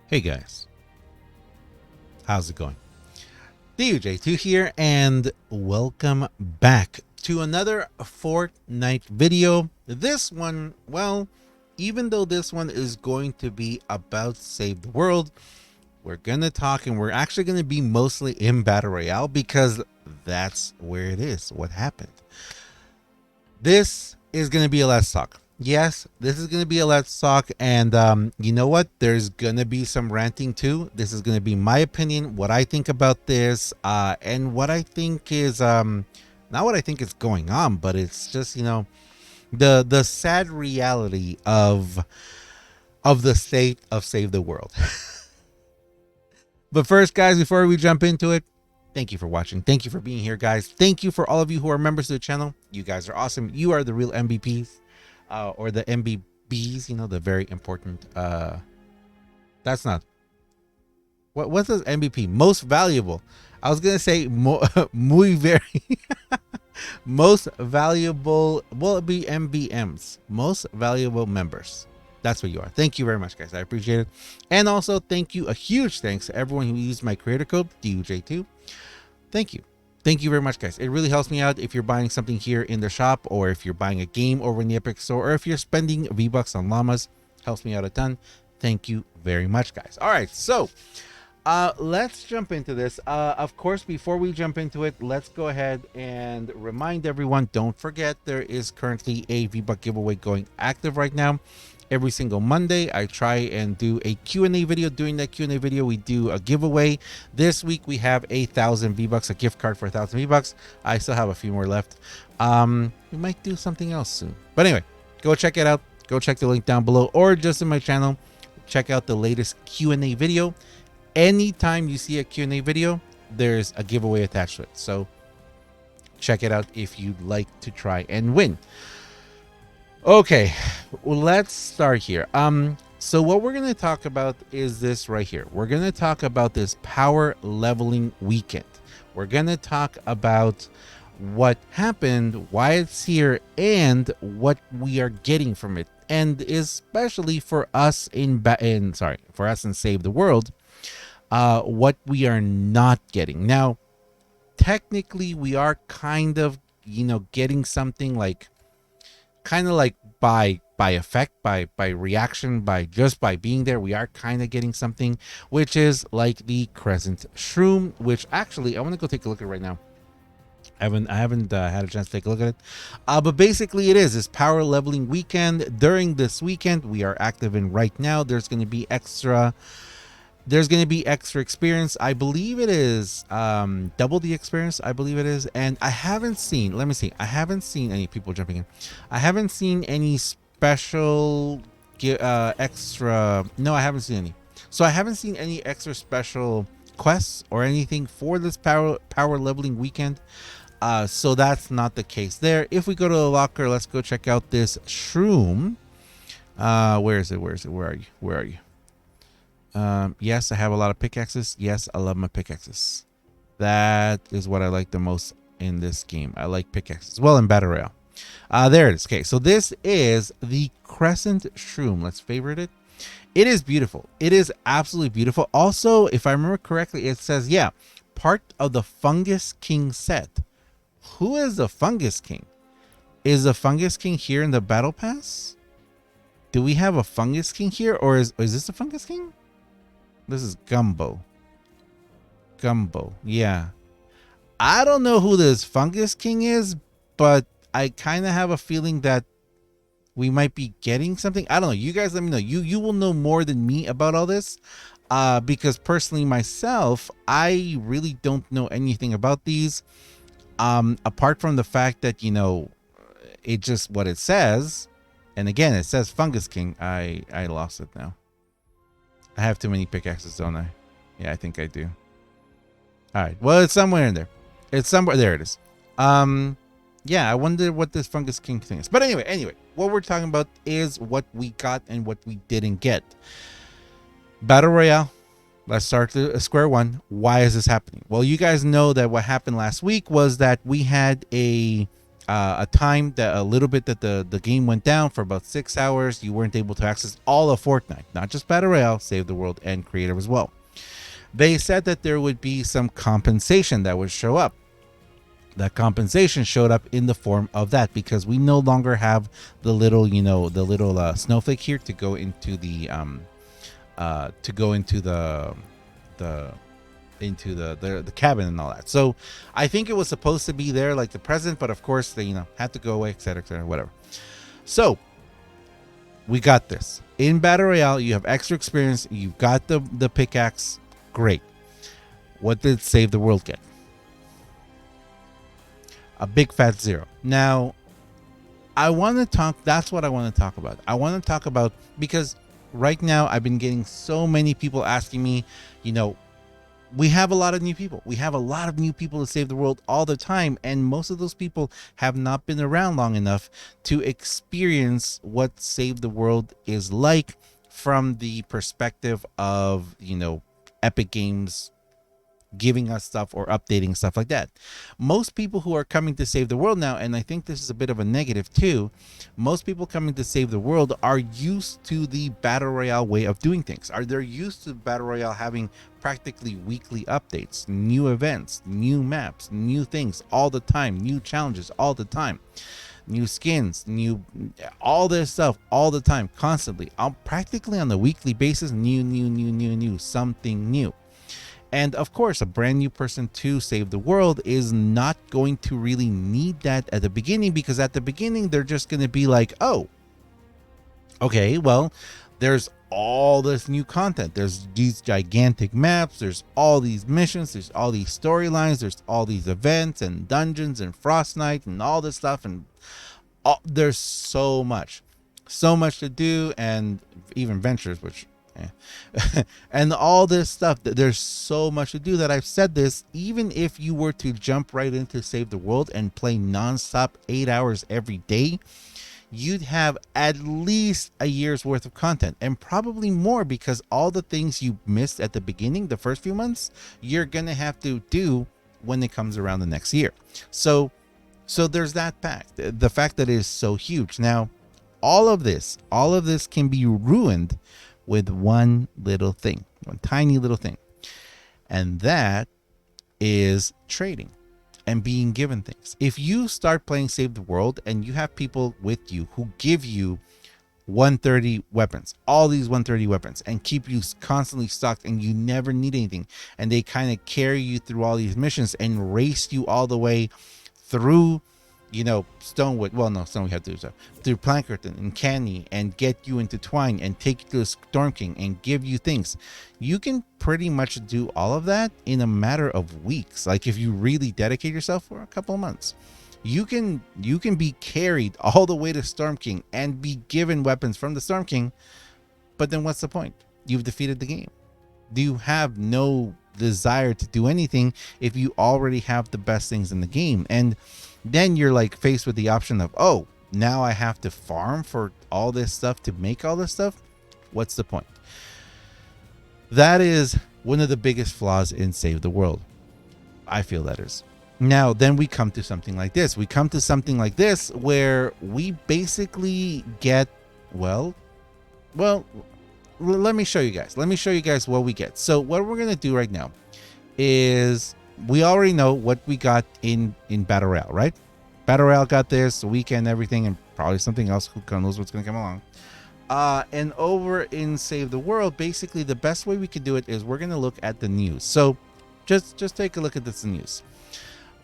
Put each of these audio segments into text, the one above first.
Hey guys, how's it going? DJ2 here, and welcome back to another Fortnite video. This one, well, even though this one is going to be about Save the World, we're gonna talk, and we're actually gonna be mostly in Battle Royale because that's where it is, what happened. This is gonna be a Let's Talk. Yes, this is going to be a Let's Talk, and you know what? There's going to be some ranting too. This is going to be my opinion, what I think about this, and what I think is, not what I think is going on, but it's just, you know, the sad reality of the state of Save the World. But first, guys, before we jump into it, thank you for watching. Thank you for being here, guys. Thank you for all of you who are members of the channel. You guys are awesome. You are the real MVPs. Or the MBBs, you know, the very important, that's not, what does MVP? Most valuable. I was going to say muy very, most valuable, will it be MBMs? Most valuable members. That's what you are. Thank you very much, guys. I appreciate it. And also, thank you, a huge thanks to everyone who used my creator code, DUJ2. Thank you. Thank you very much, guys. It really helps me out if you're buying something here in the shop, or if you're buying a game over in the Epic Store, or if you're spending V-Bucks on llamas. Helps me out a ton. Thank you very much, guys. All right, so let's jump into this. Of course, before we jump into it, let's go ahead and remind everyone, don't forget there is currently a V-Buck giveaway going active right now. Every single Monday, I try and do a Q&A video. During that Q&A video, we do a giveaway. This week, we have 1,000 V-Bucks, a gift card for 1,000 V-Bucks. I still have a few more left. We might do something else soon. But anyway, go check it out. Go check the link down below, or just in my channel. Check out the latest Q&A video. Anytime you see a Q&A video, there's a giveaway attached to it. So check it out if you'd like to try and win. Okay, well, let's start here. So what we're going to talk about is this right here. We're going to talk about this power leveling weekend. We're going to talk about what happened, why it's here, and what we are getting from it. And especially for us for us in Save the World, what we are not getting. Now, technically, we are kind of, you know, getting something like, kind of like by effect, by reaction, by being there, we are kind of getting something, which is like the Crescent Shroom, which actually I want to go take a look at right now. I haven't had a chance to take a look at it, but basically it is this power leveling weekend. During this weekend we are active in right now, there's going to be extra experience. I believe it is double the experience, I believe it is. And I haven't seen, let me see, I haven't seen any people jumping in. I haven't seen any special extra, no, I haven't seen any. So I haven't seen any extra special quests or anything for this power leveling weekend. So that's not the case there. If we go to the locker, let's go check out this shroom. Where is it? Where are you? Yes, I have a lot of pickaxes. Yes, I love my pickaxes. That is what I like the most in this game. I like pickaxes. Well, in Battle Royale. There it is. Okay, so this is the Crescent Shroom. Let's favorite it. It is beautiful. It is absolutely beautiful. Also, if I remember correctly, it says, yeah, part of the Fungus King set. Who is the Fungus King? Is the Fungus King here in the Battle Pass? Do we have a Fungus King here? Or is this a Fungus King? This is Gumbo. Yeah. I don't know who this Fungus King is, but I kind of have a feeling that we might be getting something. I don't know. You guys let me know. You will know more than me about all this. Because personally myself, I really don't know anything about these. Apart from the fact that, you know, it just what it says. And again, it says Fungus King. I lost it now. I have too many pickaxes, don't I? Yeah, I think I do. All right. Well, it's somewhere in there. It's somewhere. There it is. Yeah, I wonder what this Fungus King thing is. But anyway, what we're talking about is what we got and what we didn't get. Battle Royale. Let's start to square one. Why is this happening? Well, you guys know that what happened last week was that we had a a time that a little bit that the game went down for about 6 hours. You weren't able to access all of Fortnite, not just Battle Royale, Save the World, and Creative as well. They said that there would be some compensation that would show up. That compensation showed up in the form of that, because we no longer have the little, snowflake here to go into the the the cabin and all that. So I think it was supposed to be there like the present, but of course they had to go away, etc., whatever. So we got this in Battle Royale. You have extra experience. You've got the pickaxe. Great. What did Save the World get? A big fat 0. Now I want to talk. That's what I want to talk about. I want to talk about, because right now I've been getting so many people asking me, we have a lot of new people. We have a lot of new people to Save the World all the time. And most of those people have not been around long enough to experience what Save the World is like from the perspective of, Epic Games giving us stuff or updating stuff like that. Most people who are coming to Save the World now, and I think this is a bit of a negative too, most people coming to Save the World are used to the Battle Royale way of doing things. They're used to Battle Royale having practically weekly updates, new events, new maps, new things all the time, new challenges all the time, new skins, all this stuff all the time, constantly, practically on a weekly basis, new, something new. And of course, a brand new person to Save the World is not going to really need that at the beginning, because at the beginning, they're just going to be like, oh, okay, well, there's all this new content. There's these gigantic maps. There's all these missions. There's all these storylines. There's all these events and dungeons and Frostnite and all this stuff. And there's so much to do, and even ventures, which and all this stuff. There's so much to do that I've said this, even if you were to jump right into Save the World and play nonstop 8 hours every day, you'd have at least a year's worth of content, and probably more, because all the things you missed at the beginning, the first few months, you're gonna have to do when it comes around the next year. So there's that fact, the fact that it is so huge. Now, all of this can be ruined with one little thing, one tiny little thing. And that is trading and being given things. If you start playing Save the World and you have people with you who give you 130 weapons, all these 130 weapons, and keep you constantly stocked, and you never need anything, and they kind of carry you through all these missions and race you all the way through, Stonewood. Well, no, Stonewood had to do stuff through Plankerton and Canny, and get you into Twine and take you to the Storm King and give you things. You can pretty much do all of that in a matter of weeks. Like, if you really dedicate yourself for a couple of months, you can be carried all the way to Storm King and be given weapons from the Storm King. But then what's the point? You've defeated the game. Do you have no desire to do anything if you already have the best things in the game? And then you're like faced with the option of, oh, now I have to farm for all this stuff to make all this stuff. What's the point? That is one of the biggest flaws in Save the World. I feel that is. Now, then we come to something like this. We come to something like this where we basically get, well, let me show you guys. Let me show you guys what we get. So what we're going to do right now is, we already know what we got in Battle Royale, right? Battle Royale got this, the weekend, everything, and probably something else. Who knows what's going to come along. And over in Save the World, basically the best way we could do it is we're going to look at the news. So just take a look at this news.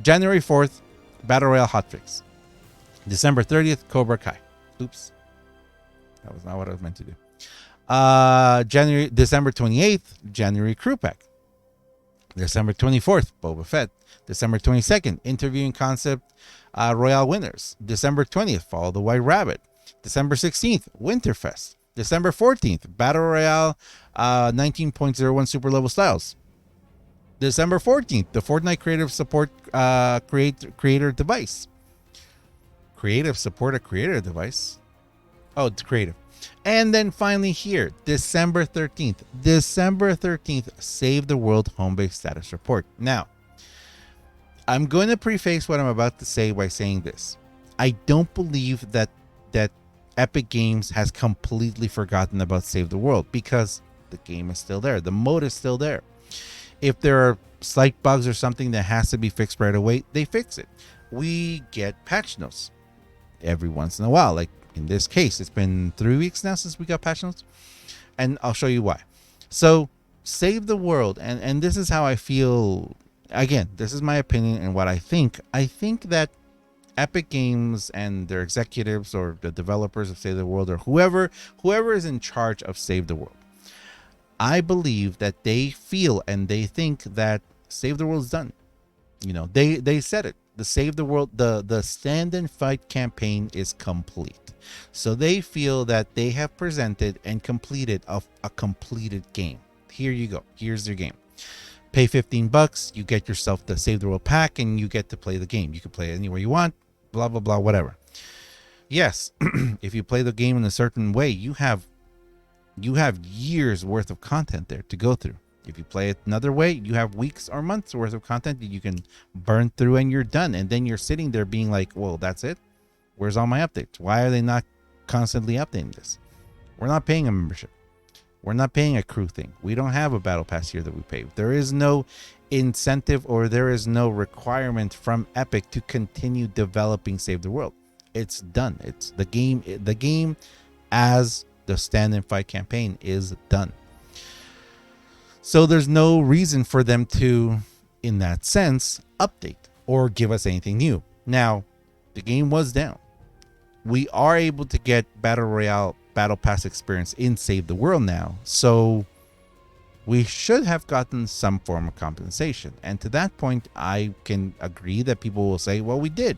January 4th, Battle Royale hotfix. December 30th, Cobra Kai. Oops. That was not what I was meant to do. December 28th, January Crew Pack. December 24th, Boba Fett. December 22nd, Interviewing Concept Royale Winners. December 20th, Follow the White Rabbit. December 16th, Winterfest. December 14th, Battle Royale 19.01 Super Level Styles. December 14th, the Fortnite Creative Support Creator Device. Creative Support a Creator Device? Oh, it's creative. And then finally here, December 13th. December 13th, Save the World Homebase Status Report. Now, I'm going to preface what I'm about to say by saying this. I don't believe that Epic Games has completely forgotten about Save the World, because the game is still there. The mode is still there. If there are slight bugs or something that has to be fixed right away, they fix it. We get patch notes every once in a while. Like in this case, it's been 3 weeks now since we got patch notes, and I'll show you why. So Save the World, and this is how I feel. Again, this is my opinion and what I think. I think that Epic Games and their executives or the developers of Save the World, or whoever is in charge of Save the World, I believe that they feel and they think that Save the World is done. You know, they said it. The Save the World, the stand and fight campaign is complete. So they feel that they have presented and completed a completed game. Here you go. Here's your game. Pay $15, you get yourself the Save the World pack, and you get to play the game. You can play it anywhere you want, blah, blah, blah, whatever. Yes, if you play the game in a certain way, you have years worth of content there to go through. If you play it another way, you have weeks or months worth of content that you can burn through and you're done. And then you're sitting there being like, well, that's it? Where's all my updates? Why are they not constantly updating this? We're not paying a membership. We're not paying a crew thing. We don't have a battle pass here that we pay. There is no incentive or there is no requirement from Epic to continue developing Save the World. It's done. It's the game. The game as the stand and fight campaign is done. So there's no reason for them to, in that sense, update or give us anything new. Now, the game was down. We are able to get Battle Royale Battle Pass experience in Save the World now. So we should have gotten some form of compensation. And to that point, I can agree that people will say, well, we did.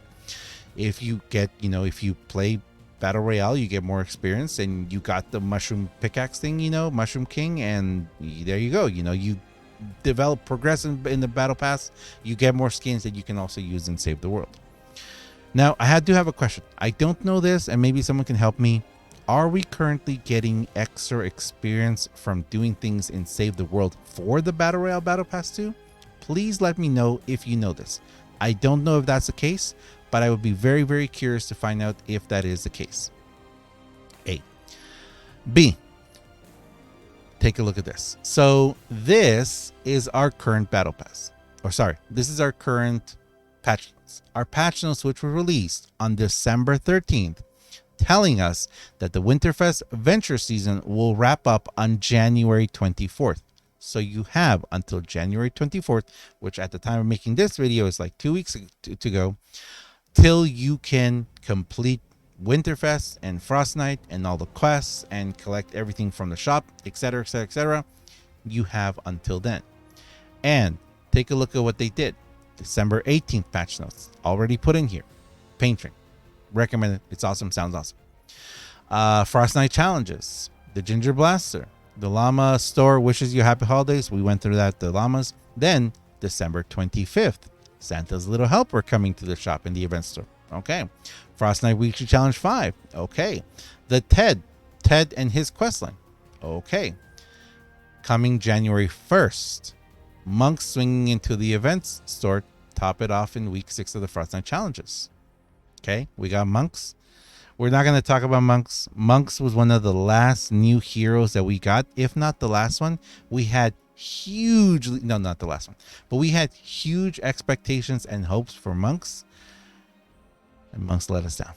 If you get, if you play Battle Royale, you get more experience, and you got the mushroom pickaxe thing, Mushroom King, and there you go. You develop, progress in the Battle Pass, you get more skins that you can also use in Save the World. Now, I do have a question. I don't know this, and maybe someone can help me. Are we currently getting extra experience from doing things in Save the World for the Battle Royale Battle Pass too? Please let me know if you know this. I don't know if that's the case, but I would be very, very curious to find out if that is the case. A. B. Take a look at this. So this is our current Battle Pass. This is our current patch notes. Our patch notes, which were released on December 13th, telling us that the Winterfest Venture season will wrap up on January 24th. So you have until January 24th, which at the time of making this video is like 2 weeks to go, till you can complete Winterfest and Frostnight and all the quests and collect everything from the shop, etc., etc., etc. You have until then. And take a look at what they did. December 18th patch notes already put in here. Paint Train. Recommend it. It's awesome. Sounds awesome. Frostnight challenges. The Ginger Blaster. The Llama store wishes you happy holidays. We went through that. The llamas. Then December 25th. Santa's Little Helper coming to the shop in the event store. Okay. Frostnight Weekly Challenge 5. Okay. The Ted and his questline. Okay. Coming January 1st. Monks swinging into the events store. Top it off in week 6 of the Frostnight challenges. Okay, we got Monks. We're not going to talk about Monks. Monks was one of the last new heroes that we got, if not the last one. We had not the last one, but we had huge expectations and hopes for Monks, and Monks let us down.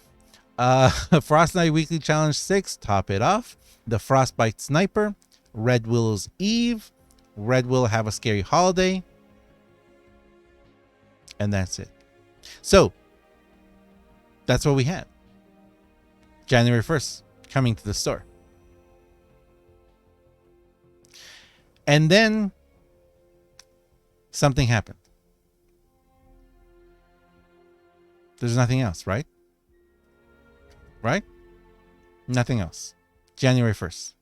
Frostnight Weekly Challenge 6, top it off. The Frostbite Sniper, Red Willow's Eve, Red Willow Have a Scary Holiday, and that's it. So that's what we had. January 1st, coming to the store. And then something happened. There's nothing else, right? Right? Nothing else. January 1st.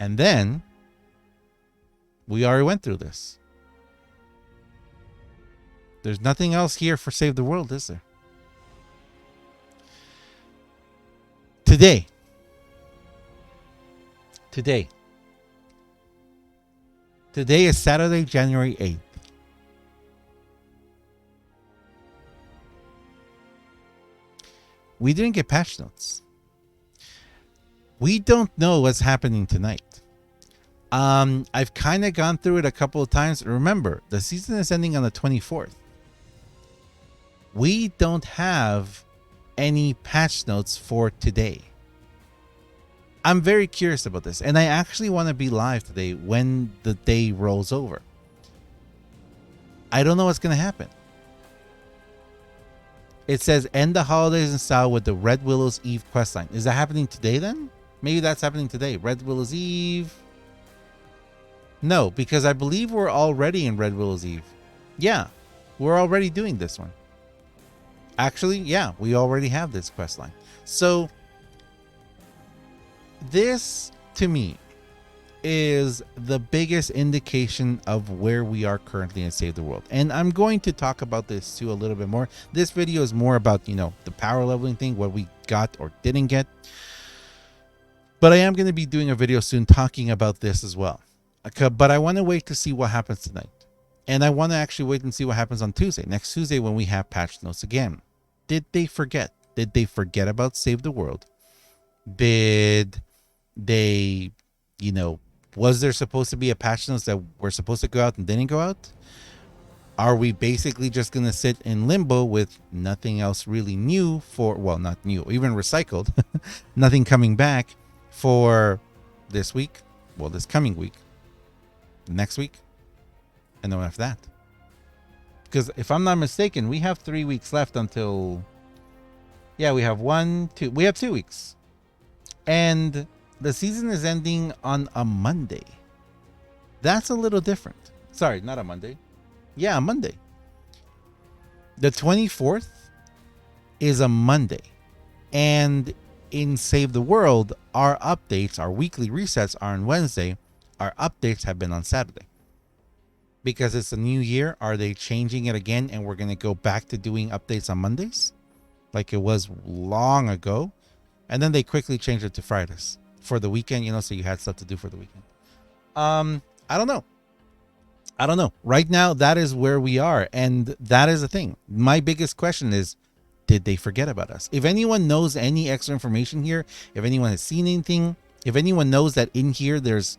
And then we already went through this. There's nothing else here for Save the World, is there? Today is Saturday, January 8th. We didn't get patch notes. We don't know what's happening tonight. I've kind of gone through it a couple of times. Remember, the season is ending on the 24th. We don't have any patch notes for today. I'm very curious about this, and I actually want to be live today when the day rolls over. I don't know what's going to happen. It says end the holidays in style with the Red Willow's Eve questline. Is that happening today then? Maybe that's happening today. Red Willow's Eve. No, because I believe we're already in Red Willow's Eve. Yeah, we're already doing this one. Actually, yeah, we already have this questline. So this, to me, is the biggest indication of where we are currently in Save the World. And I'm going to talk about this too a little bit more. This video is more about, you know, the power leveling thing, what we got or didn't get. But I am going to be doing a video soon talking about this as well. But I want to wait to see what happens tonight. And I want to actually wait and see what happens on Tuesday. Next Tuesday when we have patch notes again. Did they forget? Did they forget about Save the World? Did they, you know, was there supposed to be a patch notes that were supposed to go out and didn't go out? Are we basically just going to sit in limbo with nothing else really new for, well, not new, even recycled, nothing coming back for this week, well, this coming week, next week, and then after that? Because if I'm not mistaken, we have 3 weeks left until, yeah, we have 2 weeks. And the season is ending on a Monday. That's a little different. Sorry, not a Monday. Yeah, a Monday. The 24th is a Monday. And in Save the World, our updates, our weekly resets are on Wednesday. Our updates have been on Saturday. Because it's a new year, are they changing it again and we're going to go back to doing updates on Mondays? Like it was long ago. And then they quickly changed it to Fridays for the weekend, you know, so you had stuff to do for the weekend. I don't know. Right now, that is where we are. And that is the thing. My biggest question is, did they forget about us? If anyone knows any extra information here, if anyone has seen anything, if anyone knows that in here there's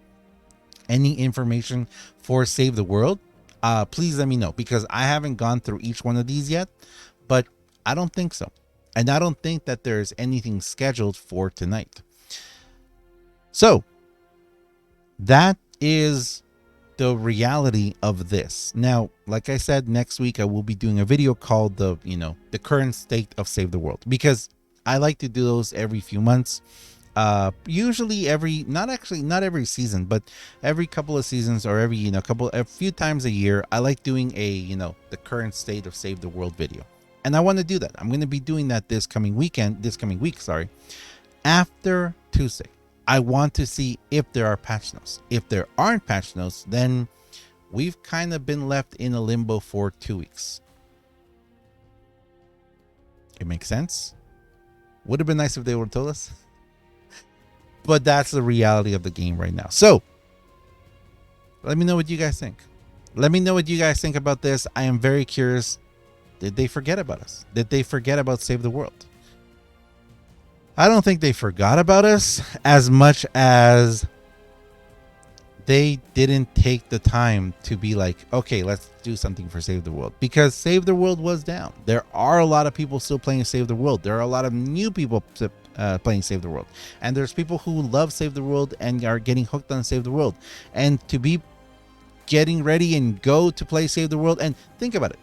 any information for Save the World, please let me know, because I haven't gone through each one of these yet, but I don't think so. And I don't think that there's anything scheduled for tonight. So that is the reality of this. Now, like I said, next week I will be doing a video called the current state of Save the World, because I like to do those every few months. Usually not every season, but every couple of seasons, or every, a few times a year, I like doing a, the current state of Save the World video. And I want to do that. I'm going to be doing that this coming week, after Tuesday. I want to see if there are patch notes. If there aren't patch notes, then we've kind of been left in a limbo for 2 weeks. It makes sense. Would have been nice if they would have told us. But that's the reality of the game right now. So let me know what you guys think. Let me know what you guys think about this. I am very curious. Did they forget about us? Did they forget about Save the World? I don't think they forgot about us as much as they didn't take the time to be like, okay, let's do something for Save the World, because Save the World was down. There are a lot of people still playing Save the World. There are a lot of new people playing Save the World, and there's people who love Save the World and are getting hooked on Save the World. And to be getting ready and go to play Save the World, and think about it.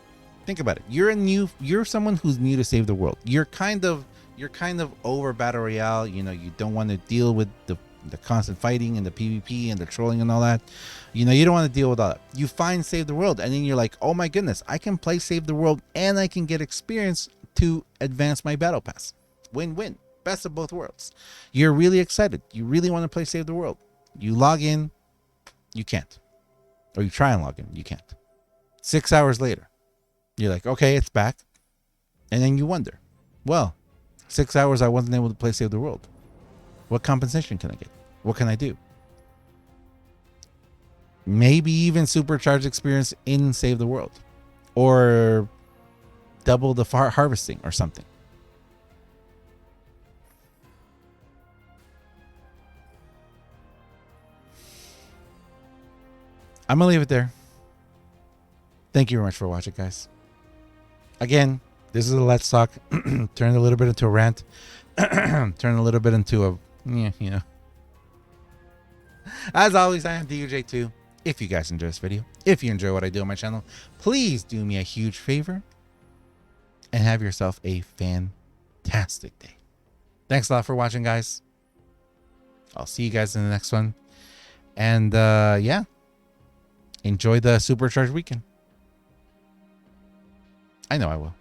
You're someone who's new to Save the World. You're kind of over Battle Royale. You don't want to deal with the constant fighting and the PvP and the trolling and all that. You don't want to deal with all that. You find Save the World, and then you're like, oh my goodness, I can play Save the World and I can get experience to advance my battle pass. Win-win. Best of both worlds. You're really excited. You really want to play Save the World. You log in, you can't. Or you try and log in, you can't. 6 hours later, you're like, okay, it's back. And then you wonder, well, 6 hours I wasn't able to play Save the World. What compensation can I get? What can I do? Maybe even supercharged experience in Save the World. Or double the harvesting or something. I'm going to leave it there. Thank you very much for watching, guys. Again, this is a Let's Talk. Turned a little bit into a rant. Turned a little bit into a, yeah, you know. As always, I am DUJ2. If you guys enjoy this video, if you enjoy what I do on my channel, please do me a huge favor and have yourself a fantastic day. Thanks a lot for watching, guys. I'll see you guys in the next one. And yeah, enjoy the supercharged weekend. I know I will.